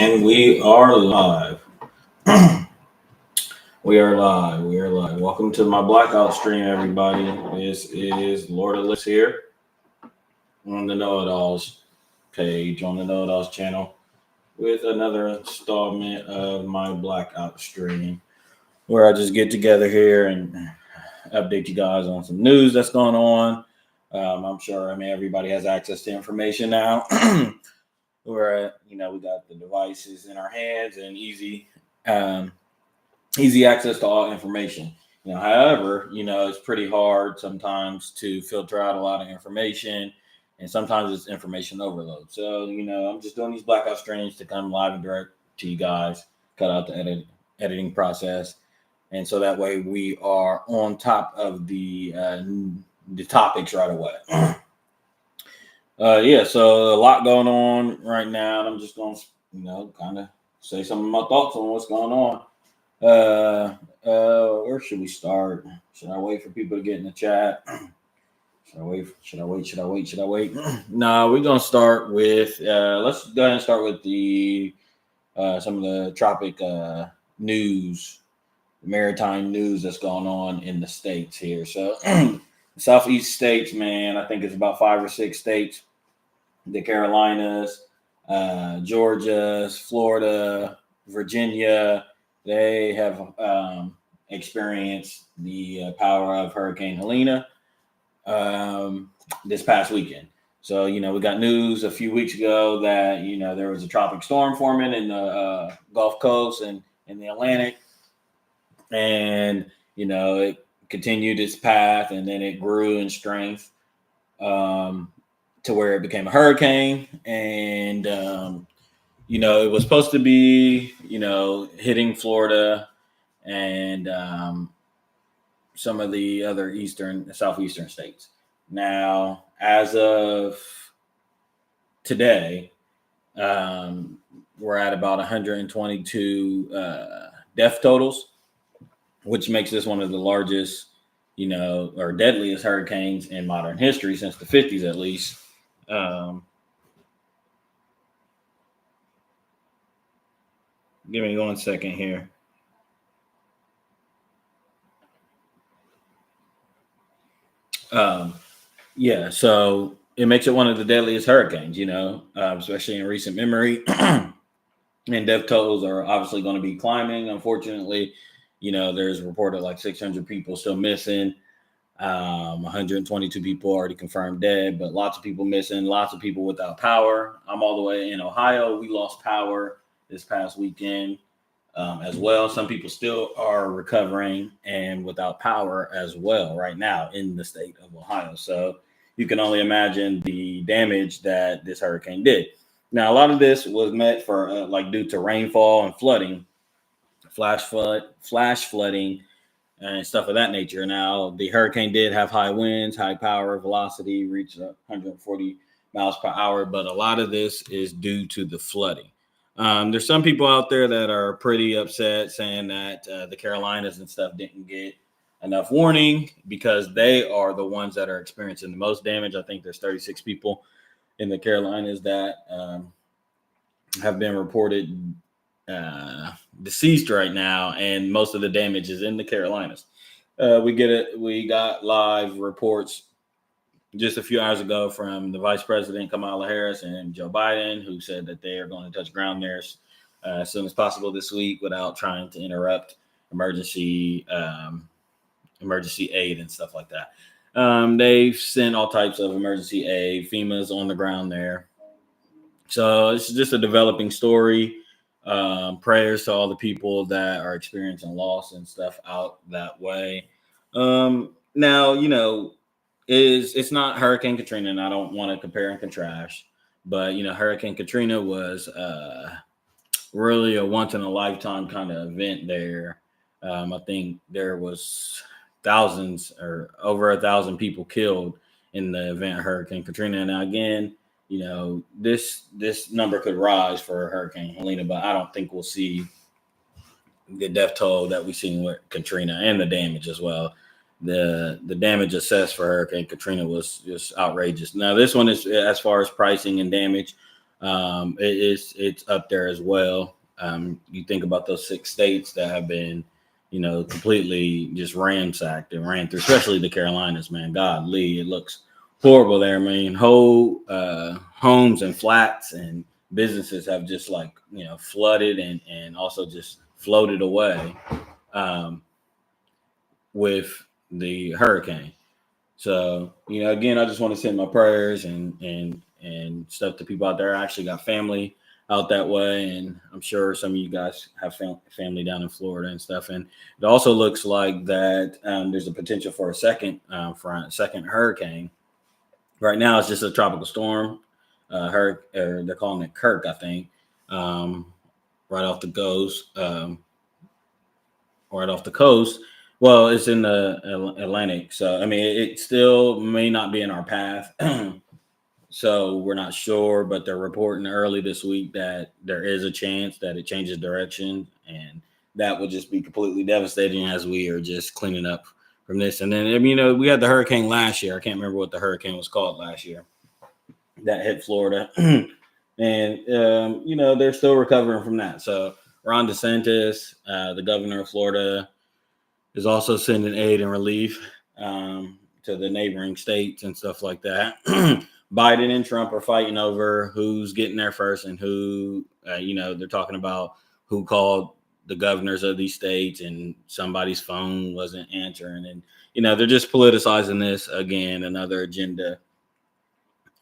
And we are live. We are live. We are live. Welcome to my Blackout stream, everybody. This is Lord of Lips here on the Know It Alls page, on the Know It Alls channel, with another installment of my Blackout stream, where I just get together here and update you guys on some news that's going on. I'm sure, everybody has access to information now. Where we got the devices in our hands and easy access to all information. However, it's pretty hard sometimes to filter out a lot of information, and sometimes it's information overload. So, I'm just doing these blackout streams to come live and direct to you guys, cut out the editing process, and so that way we are on top of the topics right away. So a lot going on right now, and I'm just going to, kind of say some of my thoughts on what's going on. Where should we start? Should I wait for people to get in the chat? Should I wait? No, we're gonna start with let's go ahead and start with the some of the tropic news, maritime news that's going on in the states here. So the southeast states, man, I think it's about 5 or 6 states. The Carolinas, Georgia, Florida, Virginia, they have experienced the power of Hurricane Helene this past weekend. So, we got news a few weeks ago that, there was a tropic storm forming in the Gulf Coast and in the Atlantic. And, it continued its path, and then it grew in strength to where it became a hurricane. And, it was supposed to be, hitting Florida and some of the other southeastern states. Now, as of today, we're at about 122 death totals, which makes this one of the largest, or deadliest hurricanes in modern history since the 50s, at least. Give me 1 second here. So it makes it one of the deadliest hurricanes, especially in recent memory. And death totals are obviously going to be climbing. Unfortunately, there's reported like 600 people still missing. 122 people already confirmed dead, but lots of people missing, lots of people without power. I'm all the way in Ohio. We lost power this past weekend as well. Some people still are recovering and without power as well right now in the state of Ohio. So you can only imagine the damage that this hurricane did. Now, a lot of this was met for due to rainfall and flooding, flash flooding, and stuff of that nature. Now, the hurricane did have high winds, high power, velocity, reached 140 miles per hour, but a lot of this is due to the flooding. There's some people out there that are pretty upset, saying that the Carolinas and stuff didn't get enough warning because they are the ones that are experiencing the most damage. I think there's 36 people in the Carolinas that have been reported deceased right now, and most of the damage is in the Carolinas. We got live reports just a few hours ago from the Vice President Kamala Harris and Joe Biden, who said that they are going to touch ground there as soon as possible this week without trying to interrupt emergency aid and stuff like that. They've sent all types of emergency aid. FEMA's on the ground there. So it's just a developing story. Prayers to all the people that are experiencing loss and stuff out that way. Now, it's not Hurricane Katrina, and I don't want to compare and contrast, but Hurricane Katrina was really a once in a lifetime kind of event there. I think there was thousands or over 1,000 people killed in the event of Hurricane Katrina. Now, again, this number could rise for Hurricane Helene, but I don't think we'll see the death toll that we've seen with Katrina, and the damage as well. The damage assessed for Hurricane Katrina was just outrageous. Now, this one is, as far as pricing and damage, It's up there as well. You think about those 6 states that have been, completely just ransacked and ran through, especially the Carolinas, man. Godly, it looks horrible there. I mean, whole homes and flats and businesses have just flooded and also just floated away um, with the hurricane. So, again, I just want to send my prayers and stuff to people out there. I actually got family out that way, and I'm sure some of you guys have family down in Florida and stuff. And it also looks like that there's a potential for a second hurricane. Right now, it's just a tropical storm. Or they're calling it Kirk, I think, um, right off the coast. Right off the coast. Well, it's in the Atlantic, so I mean, it still may not be in our path. So we're not sure, but they're reporting early this week that there is a chance that it changes direction, and that would just be completely devastating as we are just cleaning up from this. And then, we had the hurricane last year. I can't remember what the hurricane was called last year that hit Florida, and they're still recovering from that. So Ron DeSantis, the governor of Florida, is also sending aid and relief to the neighboring states and stuff like that. Biden and Trump are fighting over who's getting there first and who, they're talking about who called the governors of these states and somebody's phone wasn't answering. And, they're just politicizing this again, another agenda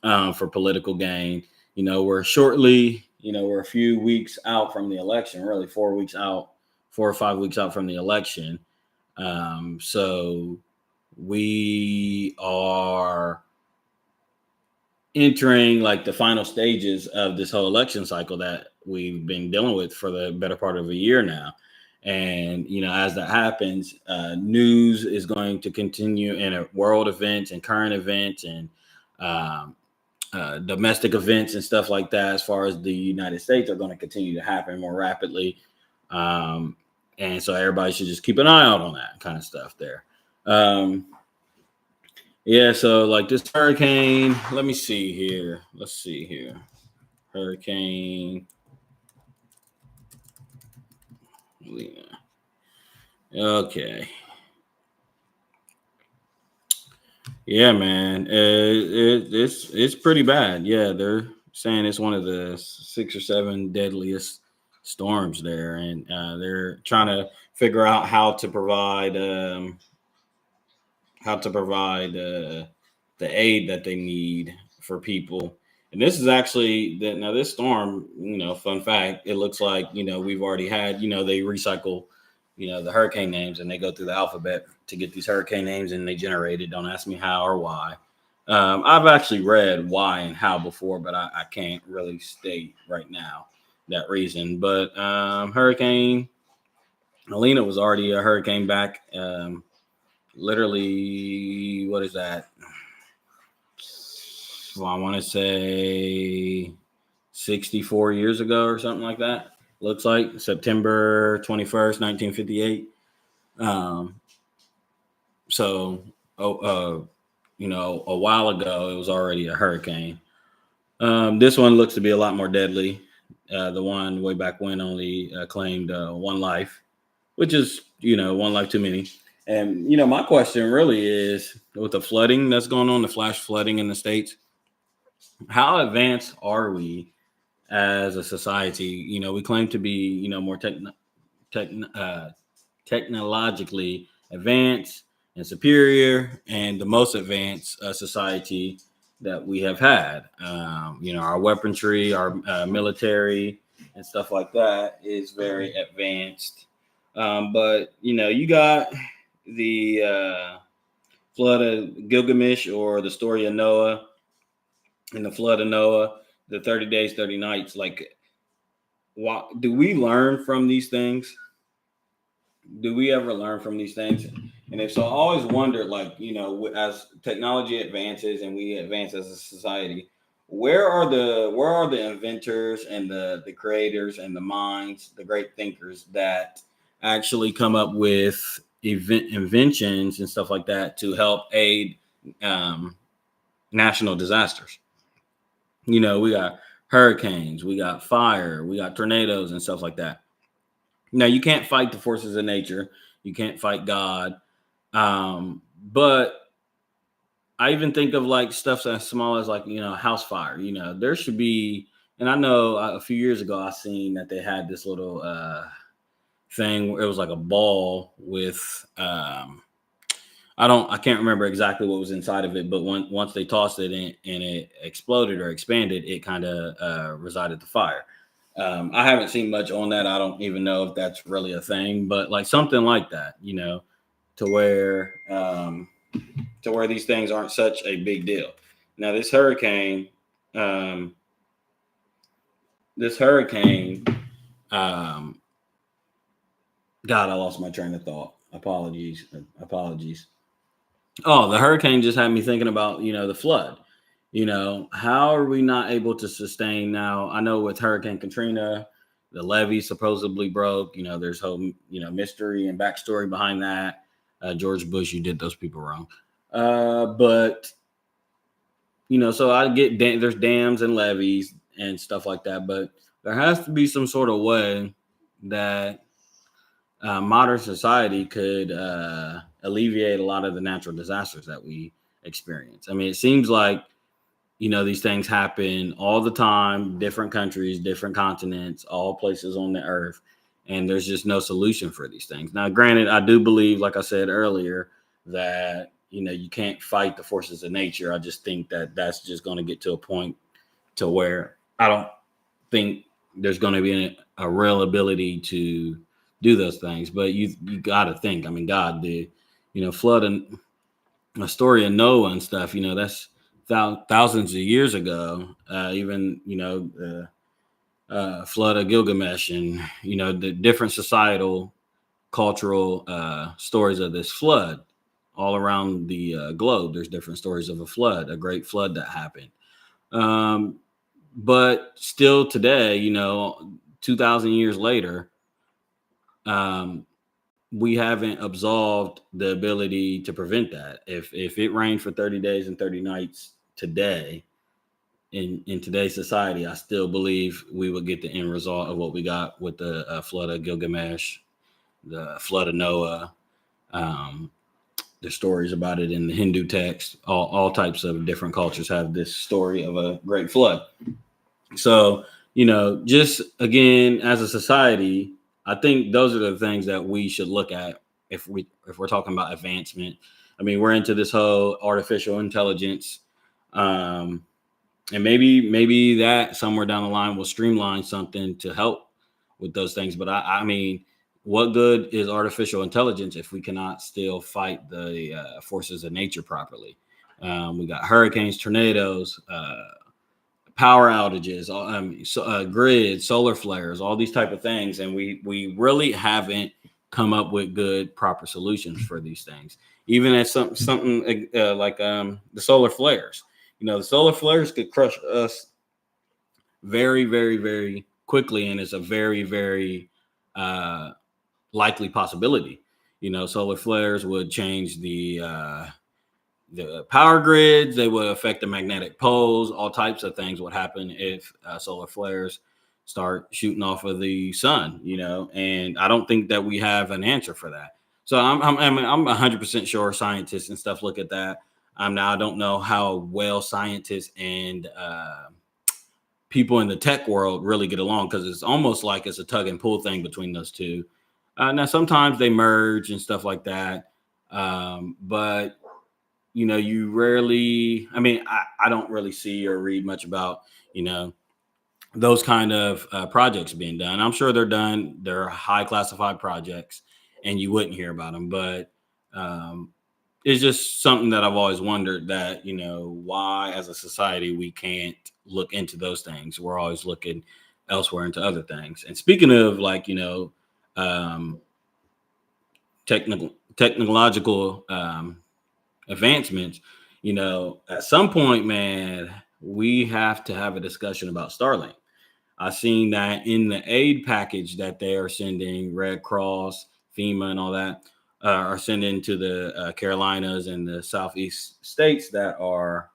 for political gain. We're we're a few weeks out from the election, really 4 or 5 weeks out from the election. So we are entering like the final stages of this whole election cycle that we've been dealing with for the better part of a year now. And, as that happens, news is going to continue in world events and current events and domestic events and stuff like that, as far as the United States, are going to continue to happen more rapidly. And so everybody should just keep an eye out on that kind of stuff there. Yeah, so like this hurricane, let me see here. Let's see here. Hurricane Helene. Okay. Yeah, man. It's pretty bad. Yeah, they're saying it's one of the 6 or 7 deadliest storms there, and they're trying to figure out how to provide the aid that they need for people. And this is actually now this storm, fun fact, it looks like, we've already had, they recycle, the hurricane names and they go through the alphabet to get these hurricane names and they generate it. Don't ask me how or why. I've actually read why and how before, but I can't really state right now that reason. But Hurricane Helene was already a hurricane back. Literally, what is that? Well, I want to say 64 years ago or something like that. Looks like September 21st, 1958. So, a while ago, it was already a hurricane. This one looks to be a lot more deadly. The one way back when only claimed one life, which is, one life too many. And, my question really is, with the flooding that's going on, the flash flooding in the States, how advanced are we as a society? We claim to be, more tech, technologically advanced and superior and the most advanced society that we have had. Our weaponry, our military and stuff like that is very advanced. But, you got the flood of Gilgamesh, or the story of Noah and the flood of Noah, the 30 days, 30 nights. Like, what do we learn from these things? Do we ever learn from these things? And if so, I always wondered, like, as technology advances and we advance as a society, where are the inventors and the creators and the minds, the great thinkers that actually come up with inventions and stuff like that to help aid national disasters? We got hurricanes, we got fire, we got tornadoes and stuff like that. Now you can't fight the forces of nature, you can't fight God, but I even think of like stuff as small as like house fire. There should be, and I know a few years ago I seen that they had this little thing where it was like a ball with I can't remember exactly what was inside of it, but once they tossed it in, and it exploded or expanded, it kind of resided the fire. I haven't seen much on that. I don't even know if that's really a thing, but like something like that, to where these things aren't such a big deal. Now um, this hurricane, um, God, I lost my train of thought. Apologies. Oh, the hurricane just had me thinking about, the flood. How are we not able to sustain now? I know with Hurricane Katrina, the levee supposedly broke. There's whole, mystery and backstory behind that. George Bush, you did those people wrong. But, so I get there's dams and levees and stuff like that, but there has to be some sort of way that modern society could alleviate a lot of the natural disasters that we experience. I mean, it seems like, these things happen all the time, different countries, different continents, all places on the earth, and there's just no solution for these things. Now, granted, I do believe, like I said earlier, that, you can't fight the forces of nature. I just think that that's just going to get to a point to where I don't think there's going to be a real ability to do those things. But you got to think. I mean, God did, flood and a story of Noah and stuff. That's thousands of years ago. Even the flood of Gilgamesh, and the different societal, cultural stories of this flood all around the globe. There's different stories of a great flood that happened. But still today, 2,000 years later, we haven't absolved the ability to prevent that. If it rained for 30 days and 30 nights today, in today's society, I still believe we would get the end result of what we got with the flood of Gilgamesh, the flood of Noah. There's stories about it in the Hindu text. All types of different cultures have this story of a great flood. So, just again, as a society, I think those are the things that we should look at if we're talking about advancement. I mean, we're into this whole artificial intelligence, and maybe that somewhere down the line will streamline something to help with those things. But I mean, what good is artificial intelligence if we cannot still fight the forces of nature properly? We got hurricanes, tornadoes, power outages, grids, solar flares, all these type of things, and we really haven't come up with good, proper solutions for these things. Even at something like the solar flares, the solar flares could crush us very, very, very quickly, and it's a very, very likely possibility. Solar flares would change the power grids. They would affect the magnetic poles. All types of things would happen if solar flares start shooting off of the sun. And I don't think that we have an answer for that. So I'm 100% sure scientists and stuff look at that. Now I don't know how well scientists and people in the tech world really get along, because it's almost like it's a tug and pull thing between those two. Now sometimes they merge and stuff like that, but you rarely, I don't really see or read much about, those kind of projects being done. I'm sure they're done. They're high classified projects and you wouldn't hear about them, but it's just something that I've always wondered, that, why as a society we can't look into those things. We're always looking elsewhere into other things. And speaking of like, technological advancements, at some point, man, we have to have a discussion about Starlink. I've seen that in the aid package that they are sending, Red Cross, FEMA, and all that, are sending to the Carolinas and the Southeast states that are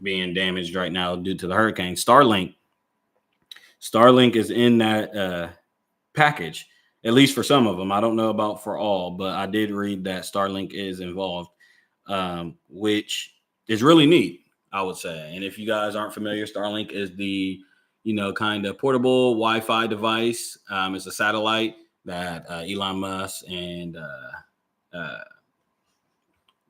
being damaged right now due to the hurricane. Starlink Starlink is in that package, at least for some of them. I don't know about for all, but I did read that Starlink is involved, which is really neat, I would say. And if you guys aren't familiar, Starlink is the, kind of portable Wi-Fi device. It's a satellite that Elon Musk and uh,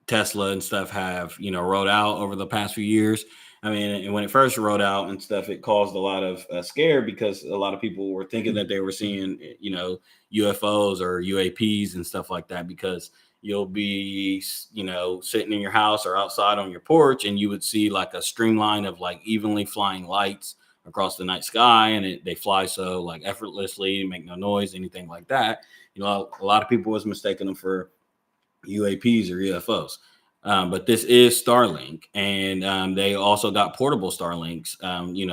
Tesla and stuff have, rolled out over the past few years. I mean, and when it first rolled out and stuff, it caused a lot of scare because a lot of people were thinking that they were seeing, UFOs or UAPs and stuff like that, because you'll be, sitting in your house or outside on your porch and you would see like a streamline of like evenly flying lights across the night sky, and they fly so like effortlessly, make no noise, anything like that. A lot of people was mistaking them for UAPs or UFOs. But this is Starlink, and they also got portable Starlinks,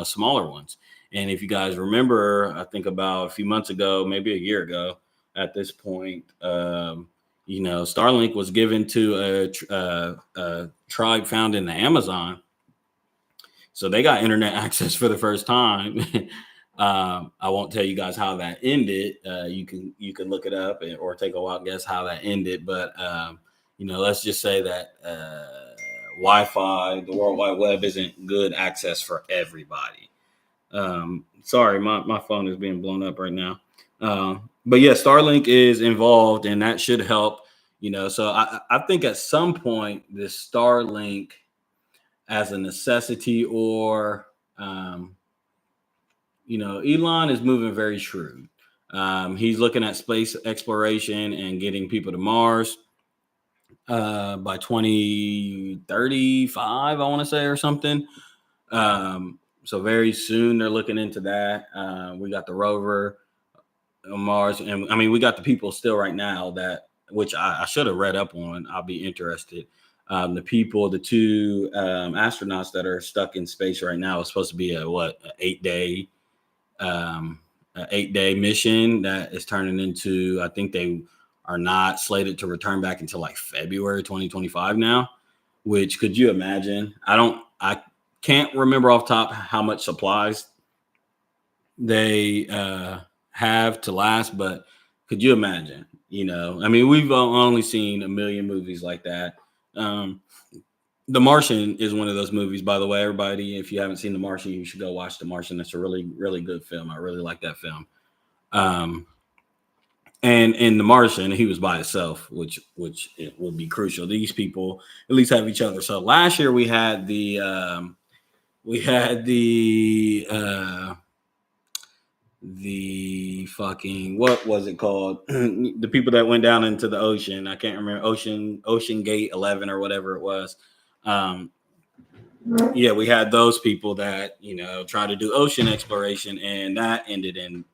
smaller ones. And if you guys remember, I think about a few months ago, maybe a year ago at this point, Starlink was given to a tribe found in the Amazon. So they got internet access for the first time. I won't tell you guys how that ended. You can look it up or take a wild guess how that ended. But let's just say that Wi-Fi, the World Wide Web, isn't good access for everybody. Sorry, my phone is being blown up right now. But yeah, Starlink is involved, and that should help. So I think at some point this Starlink as a necessity, or Elon is moving very shrewd. He's looking at space exploration and getting people to Mars by 2035, I want to say, or something. So very soon they're looking into that. We got the rover on Mars, and I mean, we got the people still right now which I should have read up on. I'll be interested. The two astronauts that are stuck in space right now is supposed to be an 8-day mission that is turning into, I think they are not slated to return back until like February 2025 now, which, could you imagine? I can't remember off top how much supplies they have to last, but could you imagine? I mean, we've only seen a million movies like that. The Martian is one of those movies, by the way. Everybody, if you haven't seen The Martian, you should go watch The Martian. It's a really, really good film. I really like that film. And in The Martian, he was by himself, which it would be crucial. These people at least have each other. So last year we had the fucking, what was it called? The people that went down into the ocean. I can't remember. Ocean Gate 11 or whatever it was. Yeah, we had those people that try to do ocean exploration, and that ended in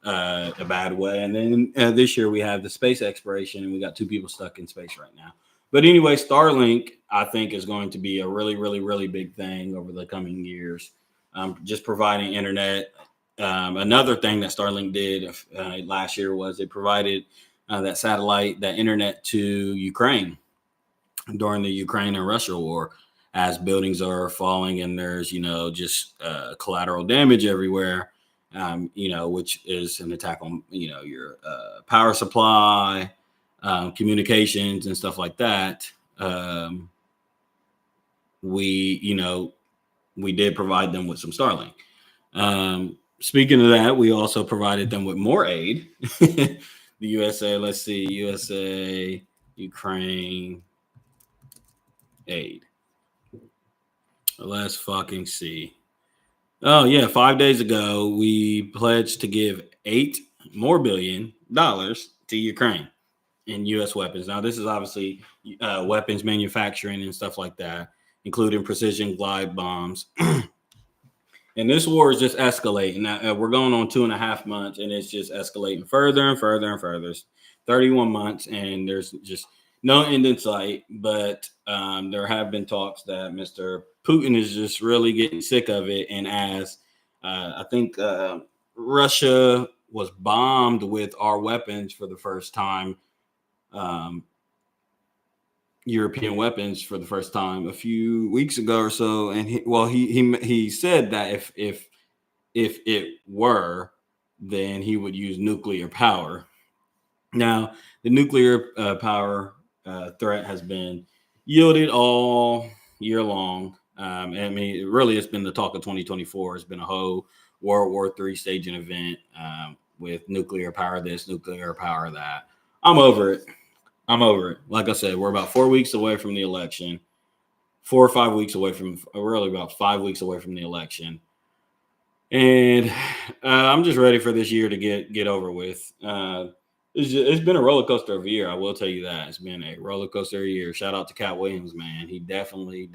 a bad way. And then this year we have the space exploration, and we got two people stuck in space right now. But anyway, Starlink, I think, is going to be a really, really, really big thing over the coming years. Just providing internet. Another thing that Starlink did last year was it provided that satellite, that internet to Ukraine during the Ukraine and Russia war, as buildings are falling and there's, just collateral damage everywhere, which is an attack on, your power supply, communications and stuff like that. We did provide them with some Starlink. Speaking of that, we also provided them with more aid. The USA, let's see, USA, Ukraine aid. Let's fucking see. Oh yeah, 5 days ago we pledged to give $8 more billion to Ukraine in U.S. weapons. Now this is obviously weapons manufacturing and stuff like that, including precision glide bombs. And this war is just escalating. Now, we're going on 2.5 months, and it's just escalating further and further and further. It's 31 months, and there's just no end in sight. But there have been talks that Mr. Putin is just really getting sick of it. And as I think Russia was bombed with our weapons for the first time, European weapons for the first time a few weeks ago or so, and he said that if if it were, then he would use nuclear power. Now, the nuclear power threat has been yielded all year long. I mean, really, it's been the talk of 2024. It's been a whole World War III staging event with nuclear power this, nuclear power that. I'm over it. I'm over it. Like I said, we're about 4 weeks away from the election. 4 or 5 weeks away from, really about 5 weeks away from the election. And I'm just ready for this year to get over with. It's been a roller coaster of a year. I will tell you that it's been a roller coaster of a year. Shout out to Cat Williams, man. He definitely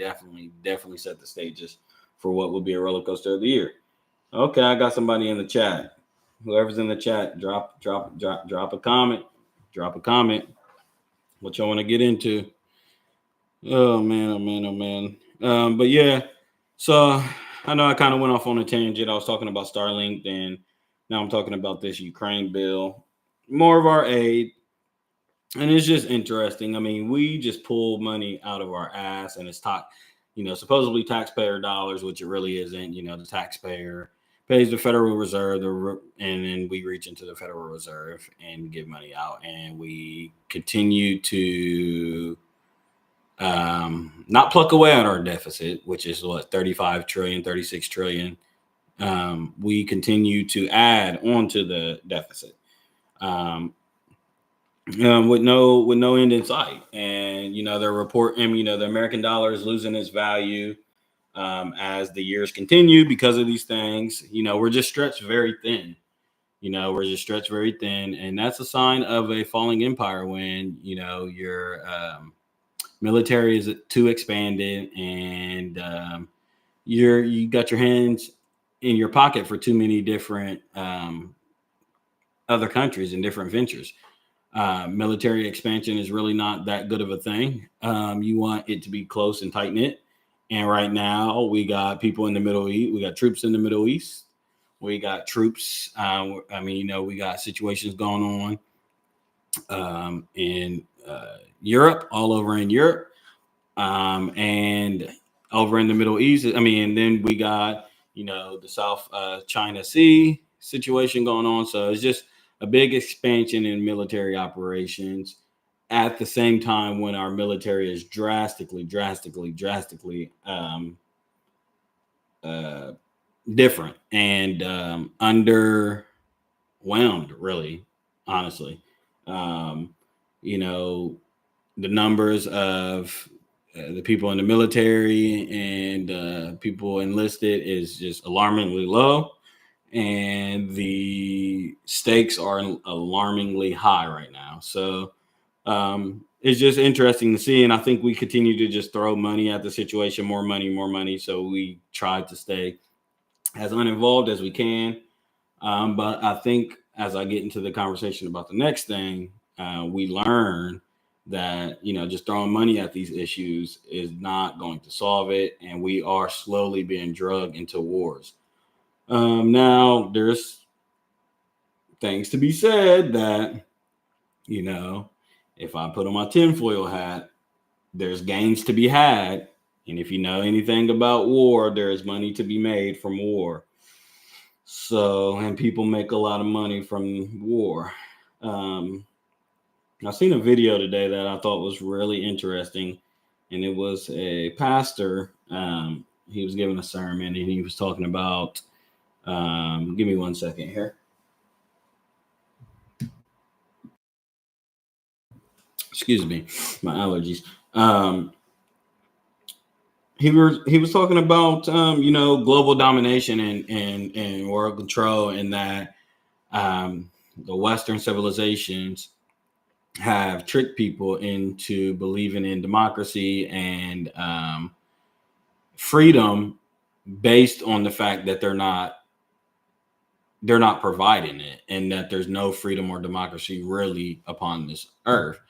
set the stages for what will be a roller coaster of the year. Okay, I got somebody in the chat. Whoever's in the chat, drop a comment. Drop a comment. What y'all want to get into? Oh man, oh man, oh man. But yeah, so I know I kind of went off on a tangent. I was talking about Starlink, and now I'm talking about this Ukraine bill. More of our aid, and it's just interesting. I mean, we just pull money out of our ass, and it's supposedly taxpayer dollars, which it really isn't. The taxpayer pays the Federal Reserve, and then we reach into the Federal Reserve and give money out, and we continue to not pluck away at our deficit, which is what, 35 trillion, 36 trillion. We continue to add on to the deficit with no end in sight. And they're reporting, the American dollar is losing its value as the years continue because of these things. We're just stretched very thin. And that's a sign of a falling empire when your military is too expanded, and you got your hands in your pocket for too many different other countries and different ventures. Military expansion is really not that good of a thing. You want it to be close and tight knit. And right now we got people in the Middle East. We got troops in the Middle East. We got troops. We got situations going on in Europe, all over in Europe, and over in the Middle East. And then we got, the South China Sea situation going on. So it's just a big expansion in military operations at the same time when our military is drastically different and underwhelmed, really, honestly. The numbers of the people in the military and people enlisted is just alarmingly low, and the stakes are alarmingly high right now. So it's just interesting to see, and I think we continue to just throw money at the situation, more money. So we try to stay as uninvolved as we can. But I think as I get into the conversation about the next thing, we learn that, just throwing money at these issues is not going to solve it. And we are slowly being drugged into wars. Now, there's things to be said that, if I put on my tinfoil hat, there's gains to be had. And if you know anything about war, there's money to be made from war. So, and people make a lot of money from war. I seen a video today that I thought was really interesting, and it was a pastor. He was giving a sermon, and he was talking about. Give me 1 second here. Excuse me, my allergies. He was talking about global domination and world control, and that the Western civilizations have tricked people into believing in democracy and freedom based on the fact that they're not providing it, and that there's no freedom or democracy really upon this earth,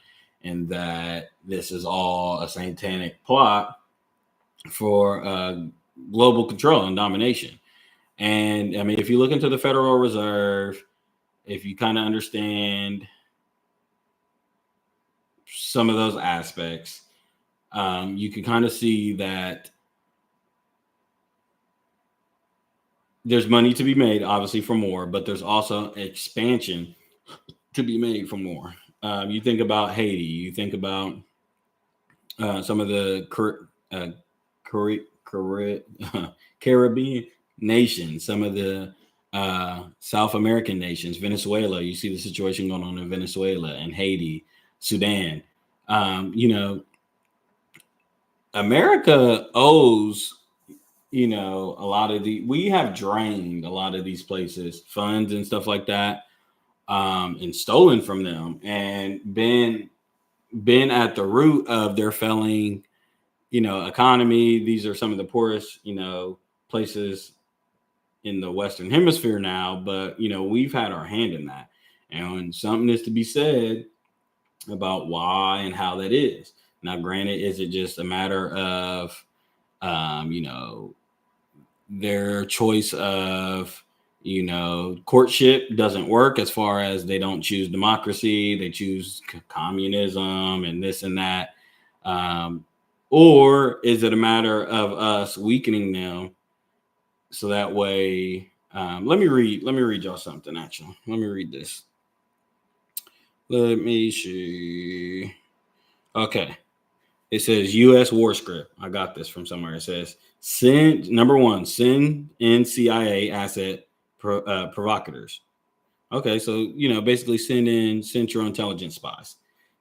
and that this is all a satanic plot for global control and domination. And if you look into the Federal Reserve, if you kind of understand some of those aspects, you can kind of see that there's money to be made, obviously, for more, but there's also expansion to be made for more. You think about Haiti, you think about some of the Caribbean nations, some of the South American nations, Venezuela. You see the situation going on in Venezuela and Haiti, Sudan. You know, America owes, you know, a lot of we have drained a lot of these places, funds and stuff like that, and stolen from them, and been at the root of their failing, you know, economy. These are some of the poorest, you know, places in the Western Hemisphere now, but you know, we've had our hand in that, and something is to be said about why and how that is. Now, granted, is it just a matter of, you know, their choice of, you know, courtship doesn't work, as far as they don't choose democracy, they choose communism and this and that, or is it a matter of us weakening them so that way? Let me read y'all something. Actually, let me read this. Let me see. Okay. It says U.S. war script. I got this from somewhere. It says send number one, send in CIA asset provocateurs. Okay, so you know, basically send in Central Intelligence spies.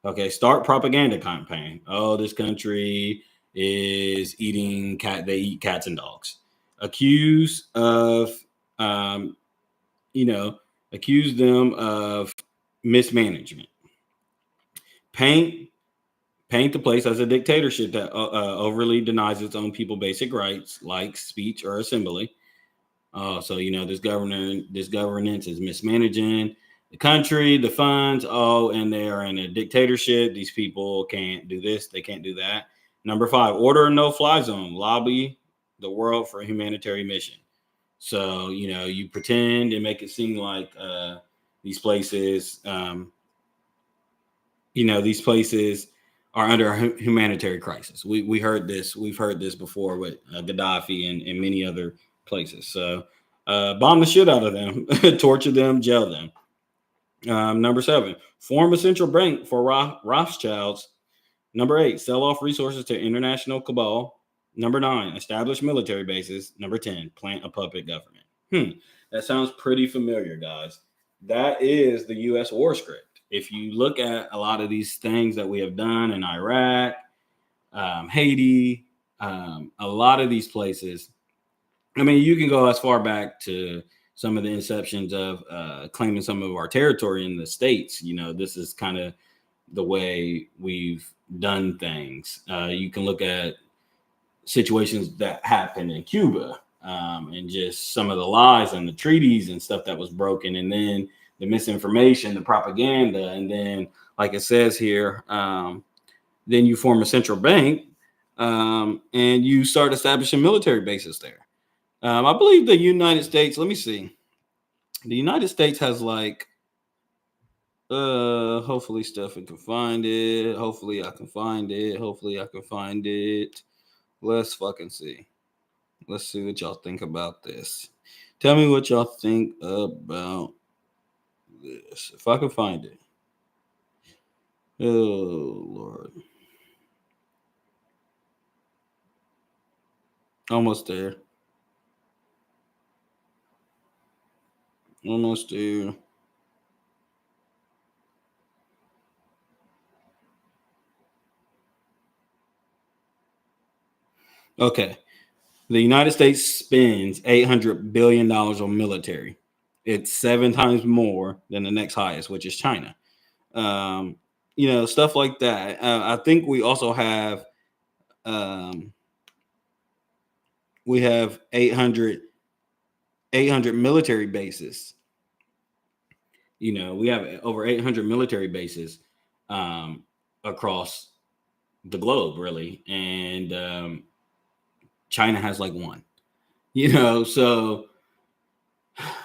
Okay, start propaganda campaign. Oh, this country is eating cat. They eat cats and dogs. Accuse of, um, you know, accuse them of mismanagement. Paint paint the place as a dictatorship that overly denies its own people basic rights like speech or assembly. So you know, this governance is mismanaging the country, the funds. Oh, and they are in a dictatorship. These people can't do this, they can't do that. Number five, order a no-fly zone. Lobby the world for a humanitarian mission. So you know, you pretend and make it seem like these places, you know, these places are under a humanitarian crisis. We heard this. We've heard this before with Gaddafi and many other places. So bomb the shit out of them, torture them, jail them. Number seven, form a central bank for Rothschilds. Number eight, sell off resources to international cabal. Number nine, establish military bases. Number 10, plant a puppet government. That sounds pretty familiar, guys. That is the U.S. war script. If you look at a lot of these things that we have done in Iraq, Haiti, a lot of these places, I mean, you can go as far back to some of the inceptions of claiming some of our territory in the States. You know, this is kind of the way we've done things. You can look at situations that happened in Cuba, and just some of the lies and the treaties and stuff that was broken, and then the misinformation, the propaganda, and then, like it says here, then you form a central bank, and you start establishing military bases there. I believe the United States, let me see. The United States has like, hopefully Stefan can find it. Hopefully I can find it. Hopefully I can find it. Let's fucking see. Let's see what y'all think about this. Tell me what y'all think about this. If I can find it. Oh, Lord. Almost there. Almost there. Okay. The United States spends $800 billion on military. It's 7 times more than the next highest, which is China. Um, you know, stuff like that. I think um, we have 800 military bases. You know, we have over 800 military bases across the globe, really, and China has like one. You know, so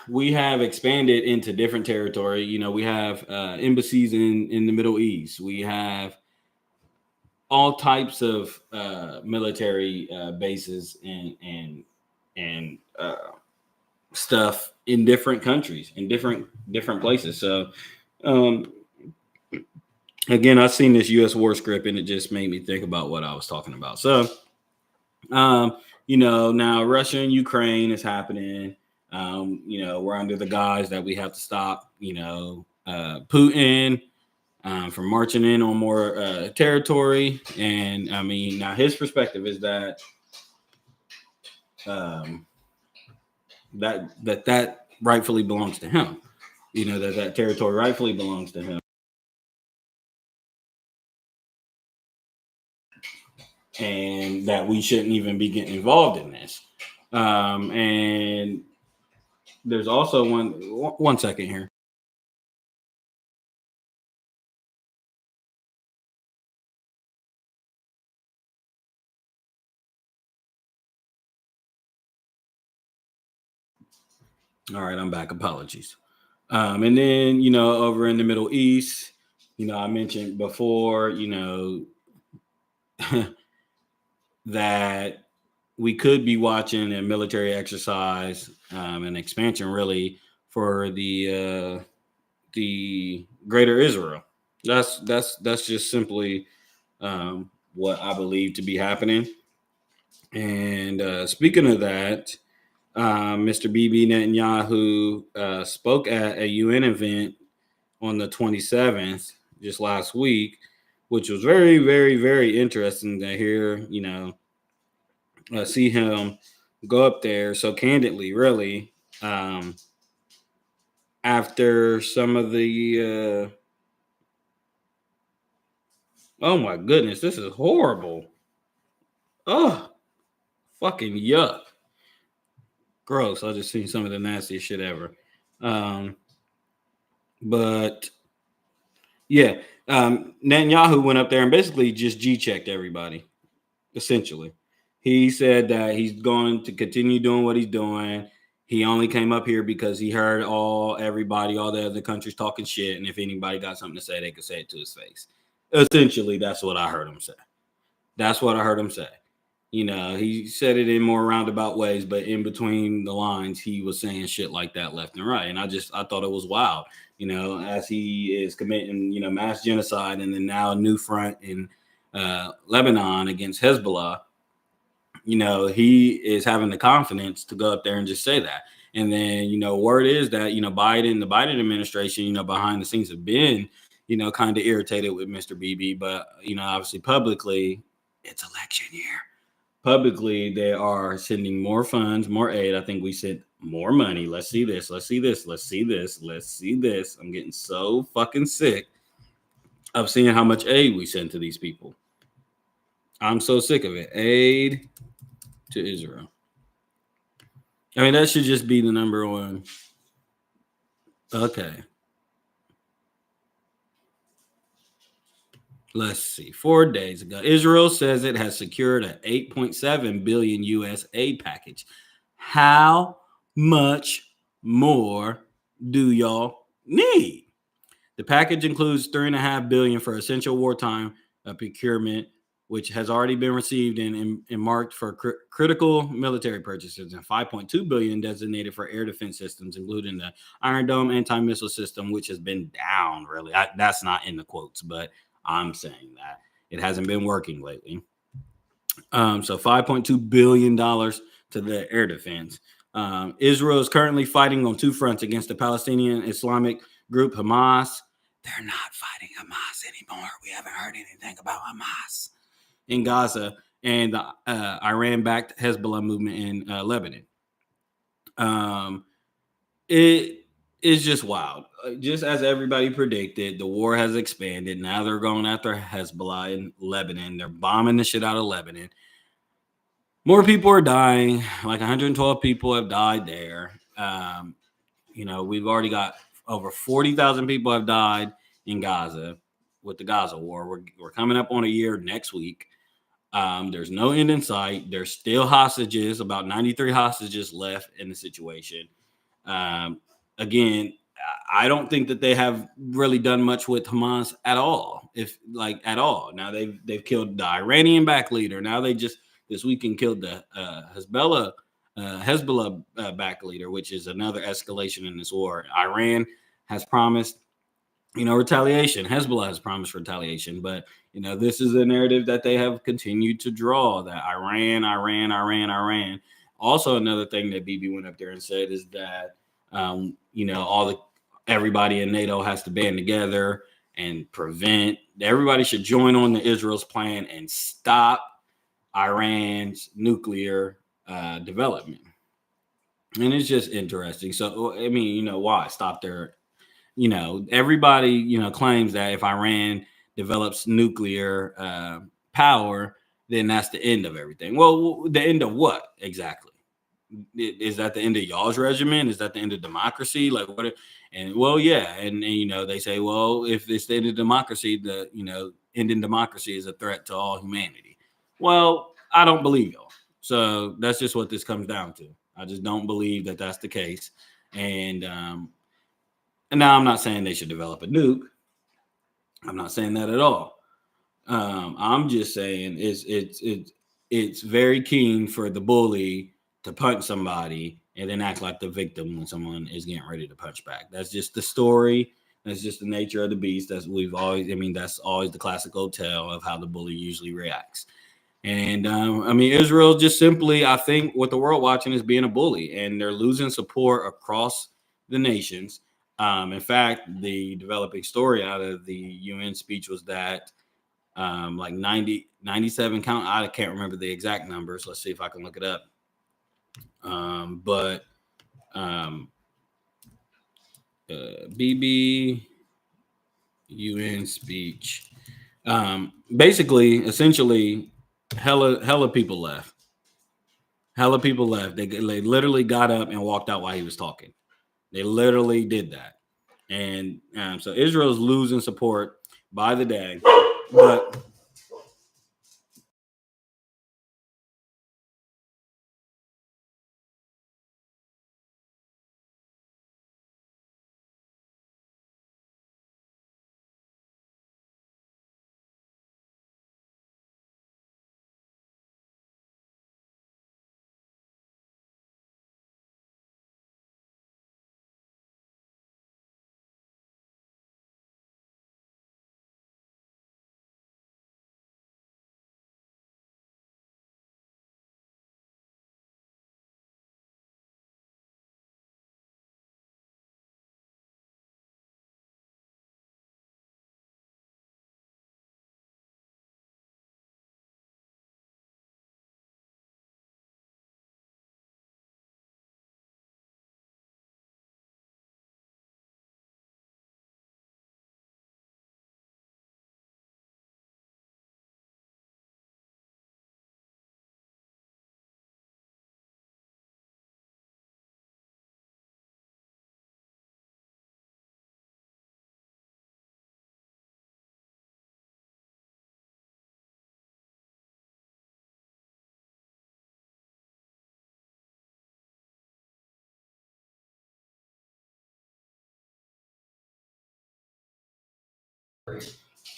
we have expanded into different territory. You know, we have embassies in the Middle East. We have all types of military bases and stuff in different countries, in different places. So, um, again, I seen this U.S. war script, and it just made me think about what I was talking about. So, now Russia and Ukraine is happening. We're under the guise that we have to stop, Putin from marching in on more territory. And I mean, now his perspective is that um, that rightfully belongs to him. That territory rightfully belongs to him, and that we shouldn't even be getting involved in this. And there's also one second here. All right, I'm back. Apologies. And then, over in the Middle East, I mentioned before, that we could be watching a military exercise, an expansion really for the Greater Israel. That's just simply what I believe to be happening. And speaking of that, Mr. Bibi Netanyahu spoke at a UN event on the 27th, just last week, which was very, very, very interesting to hear, see him go up there so candidly, really, after some of the, oh my goodness, this is horrible. Oh, fucking yuck. Gross. I just seen some of the nastiest shit ever. But yeah, Netanyahu went up there and basically just G-checked everybody, essentially. He said that he's going to continue doing what he's doing. He only came up here because he heard everybody, all the other countries talking shit, and if anybody got something to say, they could say it to his face. Essentially, that's what I heard him say. That's what I heard him say. He said it in more roundabout ways, but in between the lines, he was saying shit like that left and right. And I thought it was wild, as he is committing, mass genocide, and then now a new front in Lebanon against Hezbollah. He is having the confidence to go up there and just say that. And then, word is that, the Biden administration, behind the scenes have been, kind of irritated with Mr. Bibi, but, obviously publicly, it's election year. Publicly, they are sending more funds, more aid. I think we sent more money. Let's see this. Let's see this. Let's see this. Let's see this. I'm getting so fucking sick of seeing how much aid we send to these people. I'm so sick of it. Aid to Israel. I mean, that should just be the number one. Okay. Let's see. 4 days ago, Israel says it has secured an 8.7 billion U.S. aid package. How much more do y'all need? The package includes $3.5 billion for essential wartime procurement, which has already been received and marked for critical military purchases, and $5.2 billion designated for air defense systems, including the Iron Dome anti-missile system, which has been down. Really, that's not in the quotes, but I'm saying that it hasn't been working lately. So $5.2 billion to the air defense. Israel is currently fighting on two fronts against the Palestinian Islamic group Hamas. They're not fighting Hamas anymore. We haven't heard anything about Hamas in Gaza, and the Iran-backed Hezbollah movement in Lebanon. It is just wild. Just as everybody predicted, the war has expanded. Now they're going after Hezbollah in Lebanon. They're bombing the shit out of Lebanon. More people are dying. Like 112 people have died there. We've already got over 40,000 people have died in Gaza with the Gaza war. We're coming up on a year next week. There's no end in sight. There's still hostages, about 93 hostages left in the situation. Again, I don't think that they have really done much with Hamas at all. At all. Now they've killed the Iranian back leader. Now they just this weekend killed the Hezbollah Hezbollah backed leader, which is another escalation in this war. Iran has promised, retaliation. Hezbollah has promised retaliation, but this is a narrative that they have continued to draw, that Iran. Also, another thing that Bibi went up there and said is that everybody in NATO has to band together and prevent. Everybody should join on to Israel's plan and stop Iran's nuclear development. And it's just interesting. So, I mean, why stop there? Everybody, claims that if Iran develops nuclear power, then that's the end of everything. Well, the end of what exactly? Is that the end of y'all's regimen? Is that the end of democracy? Like what? And well, yeah. And they say, well, if it's the end of democracy, ending democracy is a threat to all humanity. Well, I don't believe y'all. So that's just what this comes down to. I just don't believe that that's the case. And now I'm not saying they should develop a nuke. I'm not saying that at all. I'm just saying it's very keen for the bully to punch somebody and then act like the victim when someone is getting ready to punch back. That's just the story. That's just the nature of the beast. That's always the classical tale of how the bully usually reacts. And Israel just simply, I think, what the world watching is being a bully, and they're losing support across the nations. In fact, the developing story out of the UN speech was that 97 count. I can't remember the exact numbers. Let's see if I can look it up. BB UN speech. Essentially, hella people left. Hella people left. They literally got up and walked out while he was talking. They literally did that. And so Israel's losing support by the day.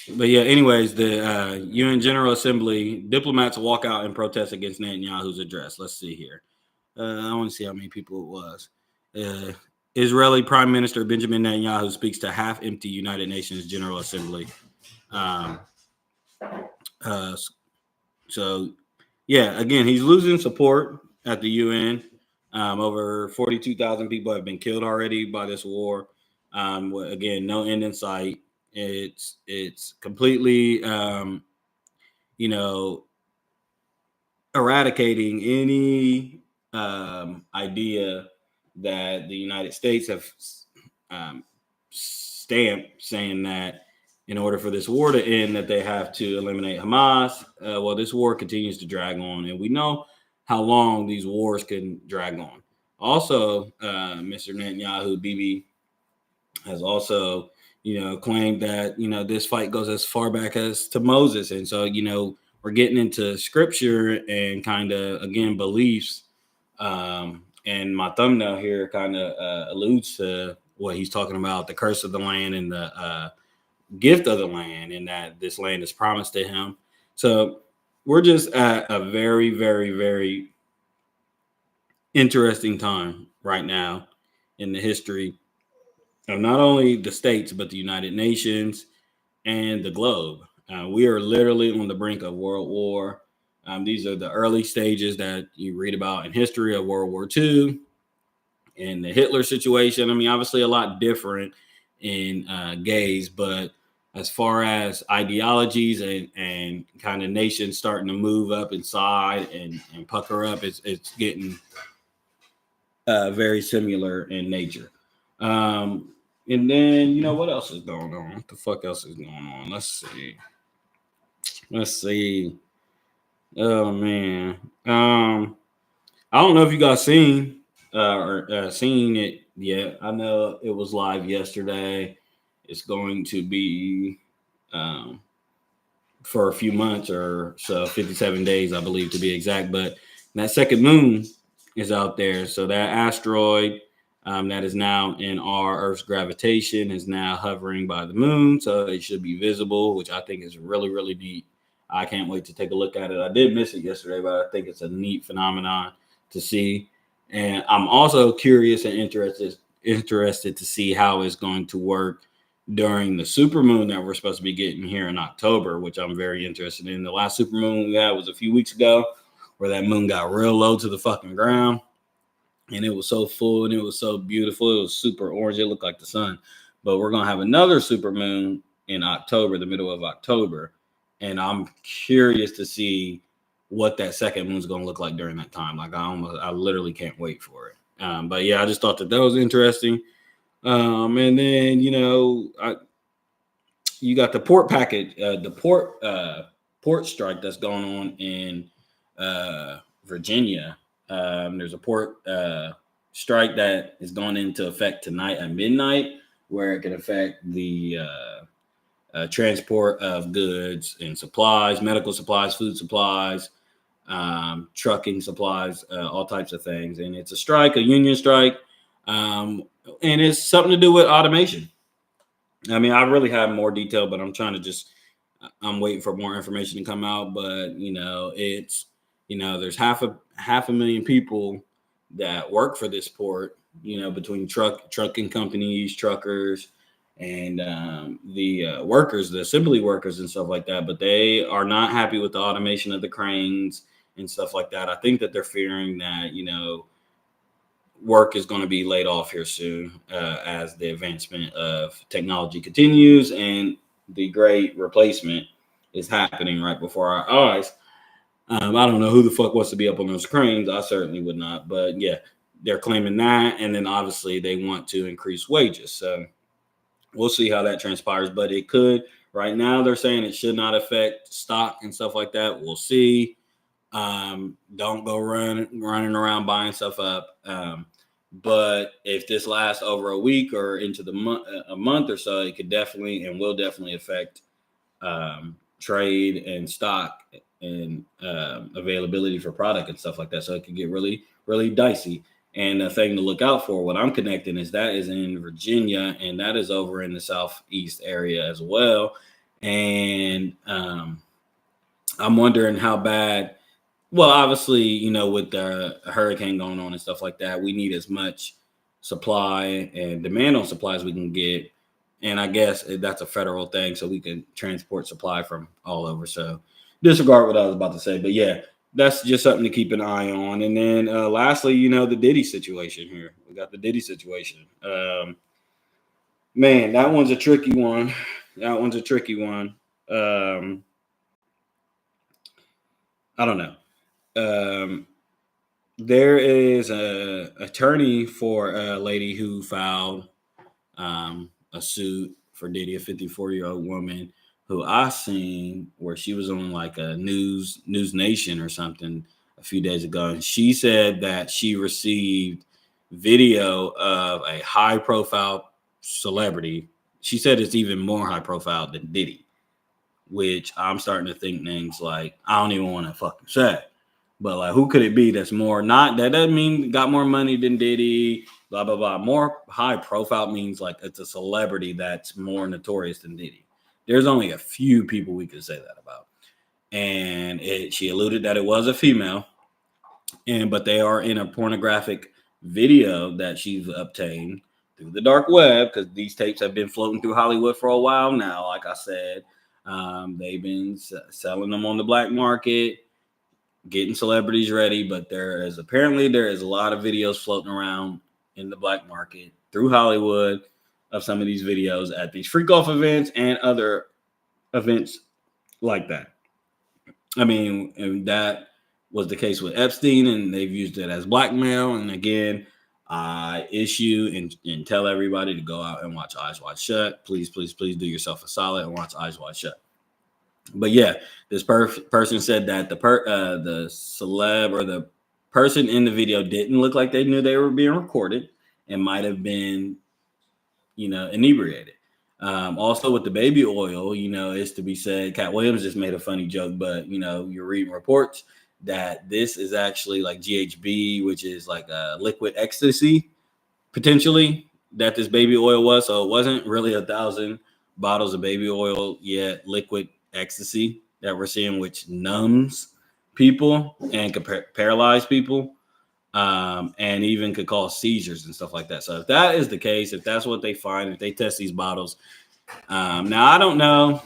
But yeah, anyways, the UN General Assembly diplomats walk out and protest against Netanyahu's address. Let's see here. I want to see how many people it was. Israeli Prime Minister Benjamin Netanyahu speaks to half-empty United Nations General Assembly. So, yeah, again, he's losing support at the UN. Over 42,000 people have been killed already by this war. Again, no end in sight. It's completely, eradicating any idea that the United States have stamped, saying that in order for this war to end, that they have to eliminate Hamas. Well, this war continues to drag on, and we know how long these wars can drag on. Also, Mr. Netanyahu, Bibi, has also, claimed that, this fight goes as far back as to Moses. And so, we're getting into scripture and kind of, again, beliefs. And my thumbnail here kind of alludes to what he's talking about, the curse of the land and the gift of the land, and that this land is promised to him. So we're just at a very, very, very interesting time right now in the history of not only the states, but the United Nations and the globe. We are literally on the brink of World War. These are the early stages that you read about in history of World War II and the Hitler situation. I mean, obviously a lot different in gays, but as far as ideologies and kind of nations starting to move up inside and pucker up, it's getting very similar in nature. Um, and then, what else is going on? What the fuck else is going on? Let's see. Let's see. Oh man. I don't know if you guys seen it yet. I know it was live yesterday. It's going to be um, for a few months or so, 57 days, I believe, to be exact. But that second moon is out there. So that asteroid that is now in our Earth's gravitation is now hovering by the moon. So it should be visible, which I think is really, really neat. I can't wait to take a look at it. I did miss it yesterday, but I think it's a neat phenomenon to see. And I'm also curious and interested to see how it's going to work during the supermoon that we're supposed to be getting here in October, which I'm very interested in. The last supermoon we had was a few weeks ago, where that moon got real low to the fucking ground, and it was so full and it was so beautiful. It was super orange. It looked like the sun. But we're gonna have another supermoon in October, the middle of October, and I'm curious to see what that second moon is going to look like during that time. Like I literally can't wait for it. But yeah, I just thought that was interesting. And then you got the port strike that's going on in Virginia. There's a port strike that is going into effect tonight at midnight, where it can affect the transport of goods and supplies, medical supplies, food supplies, trucking supplies, all types of things. And it's a strike, a union strike, and it's something to do with automation. I mean, I really have more detail, but I'm waiting for more information to come out. But there's half a million people that work for this port, between trucking companies, truckers, and the workers, the assembly workers and stuff like that. But they are not happy with the automation of the cranes and stuff like that. I think that they're fearing that, work is going to be laid off here soon as the advancement of technology continues and the great replacement is happening right before our eyes. I don't know who the fuck wants to be up on those cranes. I certainly would not. But yeah, they're claiming that. And then obviously they want to increase wages. So we'll see how that transpires. But it could. Right now they're saying it should not affect stock and stuff like that. We'll see. Don't go running around buying stuff up. But if this lasts over a week or into a month or so, it could definitely and will definitely affect trade and stock and availability for product and stuff like that. So it could get really, really dicey. And the thing to look out for, what I'm connecting is that is in Virginia, and that is over in the southeast area as well. And I'm wondering how bad. Well, obviously, with the hurricane going on and stuff like that, we need as much supply and demand on supply as we can get. And I guess that's a federal thing, so we can transport supply from all over. So disregard what I was about to say. But yeah, that's just something to keep an eye on. And then lastly, the Diddy situation here. We got the Diddy situation. Man, that one's a tricky one. I don't know. There is a attorney for a lady who filed a suit for Diddy, a 54-year-old woman who I seen where she was on like a News Nation or something a few days ago, and she said that she received video of a high-profile celebrity. She said it's even more high-profile than Diddy, which I'm starting to think names like I don't even want to fucking say. But like, who could it be that's more not? That doesn't mean got more money than Diddy. Blah blah blah. More high profile means like it's a celebrity that's more notorious than Diddy. There's only a few people we could say that about. And she alluded that it was a female. but they are in a pornographic video that she's obtained through the dark web, because these tapes have been floating through Hollywood for a while now. Like I said, they've been selling them on the black market, getting celebrities ready, but there is a lot of videos floating around in the black market through Hollywood of some of these videos at these freak off events and other events like that. I mean, and that was the case with Epstein, and they've used it as blackmail. And again, I issue and tell everybody to go out and watch Eyes Wide Shut. Please, please, please do yourself a solid and watch Eyes Wide Shut. But yeah, this person said that the celeb or the person in the video didn't look like they knew they were being recorded and might have been, inebriated. Also with the baby oil, it's to be said, Cat Williams just made a funny joke, but you're reading reports that this is actually like GHB, which is like a liquid ecstasy, potentially, that this baby oil was. So it wasn't really 1,000 bottles of baby oil, yet liquid ecstasy that we're seeing, which numbs people and could paralyze people, and even could cause seizures and stuff like that. So if that is the case, if that's what they find, if they test these bottles, now I don't know.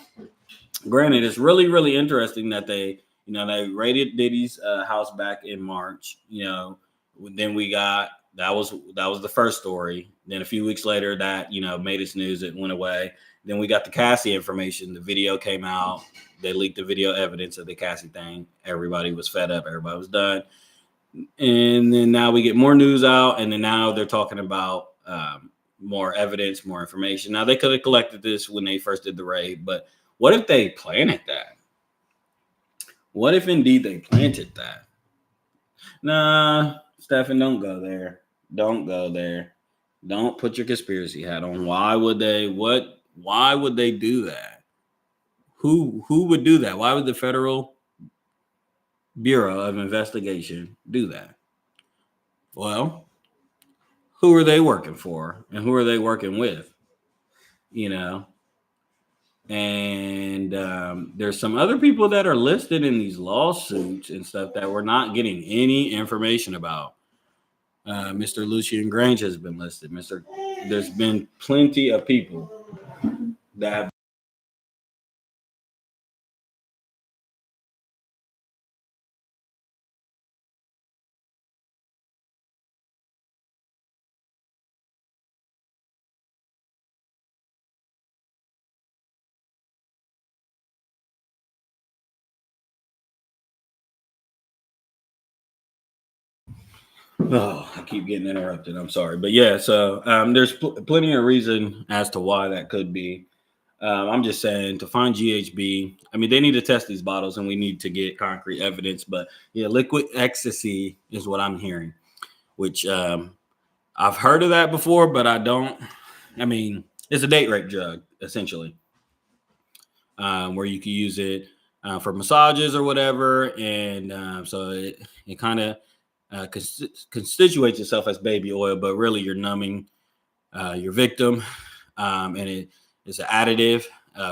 Granted, it's really, really interesting that they raided Diddy's house back in March. Then we got that was the first story. Then a few weeks later, that made its news. It went away. Then we got the Cassie information. The video came out. They leaked the video evidence of the Cassie thing. Everybody was fed up. Everybody was done. And then now we get more news out. And then now they're talking about more evidence, more information. Now, they could have collected this when they first did the raid. But what if they planted that? What if indeed they planted that? Nah, Stephen, don't go there. Don't go there. Don't put your conspiracy hat on. Why would they? Why would they do that? Who would do that? Why would the Federal Bureau of Investigation do that? Well, who are they working for, and who are they working with? And there's some other people that are listed in these lawsuits and stuff that we're not getting any information about. Mr. Lucian Grange has been listed. There's been plenty of people that have. Oh, I keep getting interrupted. I'm sorry. But yeah, so there's plenty of reason as to why that could be. I'm just saying, to find GHB, I mean, they need to test these bottles and we need to get concrete evidence. But yeah, liquid ecstasy is what I'm hearing, which I've heard of that before, but I mean, it's a date rape drug, essentially, where you can use it for massages or whatever. And so it kind of constitutes itself as baby oil, but really you're numbing your victim, and it's an additive,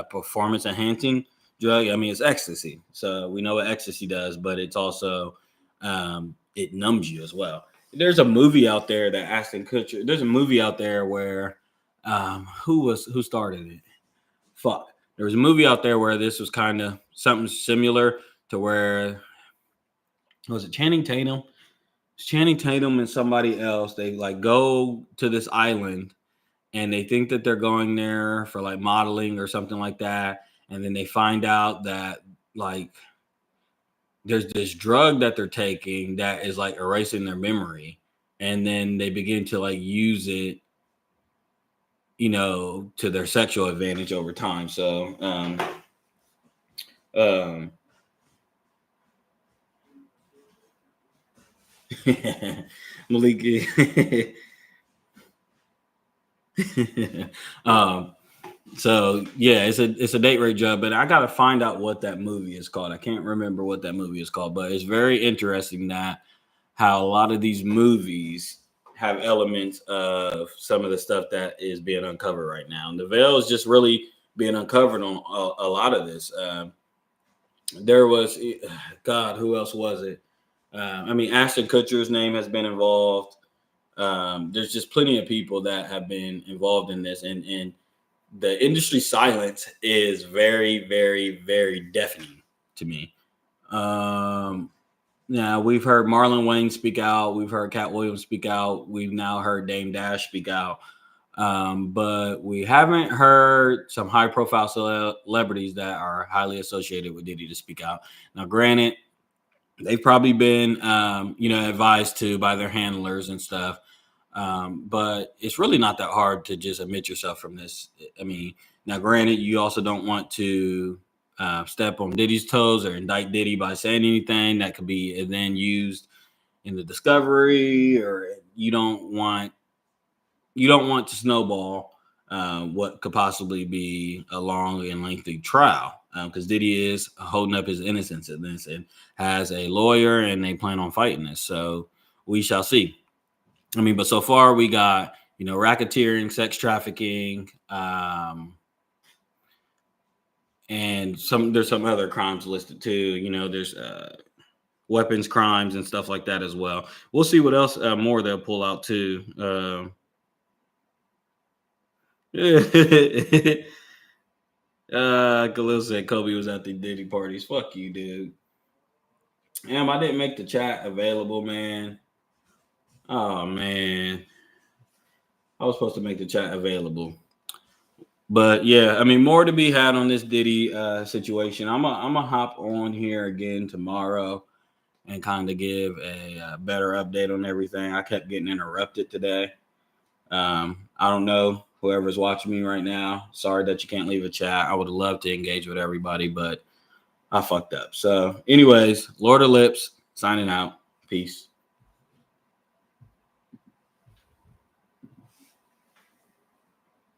performance enhancing drug. I mean, it's ecstasy, so we know what ecstasy does, but it's also it numbs you as well. There's a movie out there that Ashton Kutcher. There's a movie out there where who started it? Fuck. There was a movie out there where this was kind of something similar to where was it Channing Tatum? Channing Tatum and somebody else, they like go to this island and they think that they're going there for like modeling or something like that. And then they find out that like there's this drug that they're taking that is like erasing their memory. And then they begin to like use it, to their sexual advantage over time. So, Malik. So yeah, it's a date rape drug, but I gotta find out what that movie is called. I can't remember what that movie is called, but it's very interesting that how a lot of these movies have elements of some of the stuff that is being uncovered right now. And the veil is just really being uncovered on a lot of this. There was, God, who else was it? I mean, Ashton Kutcher's name has been involved. There's just plenty of people that have been involved in this, and the industry silence is very, very, very deafening to me. Um, Now we've heard Marlon Wayne speak out. We've heard Cat Williams speak out. We've now heard Dame Dash speak out. But we haven't heard some high-profile celebrities that are highly associated with Diddy to speak out. Now, granted, they've probably been, advised to by their handlers and stuff. But it's really not that hard to just admit yourself from this. I mean, now, granted, you also don't want to step on Diddy's toes or indict Diddy by saying anything that could be then used in the discovery, or you don't want to snowball what could possibly be a long and lengthy trial, because Diddy is holding up his innocence in this and has a lawyer, and they plan on fighting this. So we shall see. I mean, but so far we got, racketeering, sex trafficking, and there's some other crimes listed too. There's weapons crimes and stuff like that as well. We'll see what else more they'll pull out too. Khalil said Kobe was at the Diddy parties. Fuck you, dude. Damn, I didn't make the chat available, man. Oh man, I was supposed to make the chat available. But yeah, I mean, more to be had on this Diddy situation. I'm a hop on here again tomorrow and kind of give a better update on everything. I kept getting interrupted today. I don't know whoever's watching me right now. Sorry that you can't leave a chat. I would love to engage with everybody, but I fucked up. So, anyways, Lord of Lips signing out. Peace.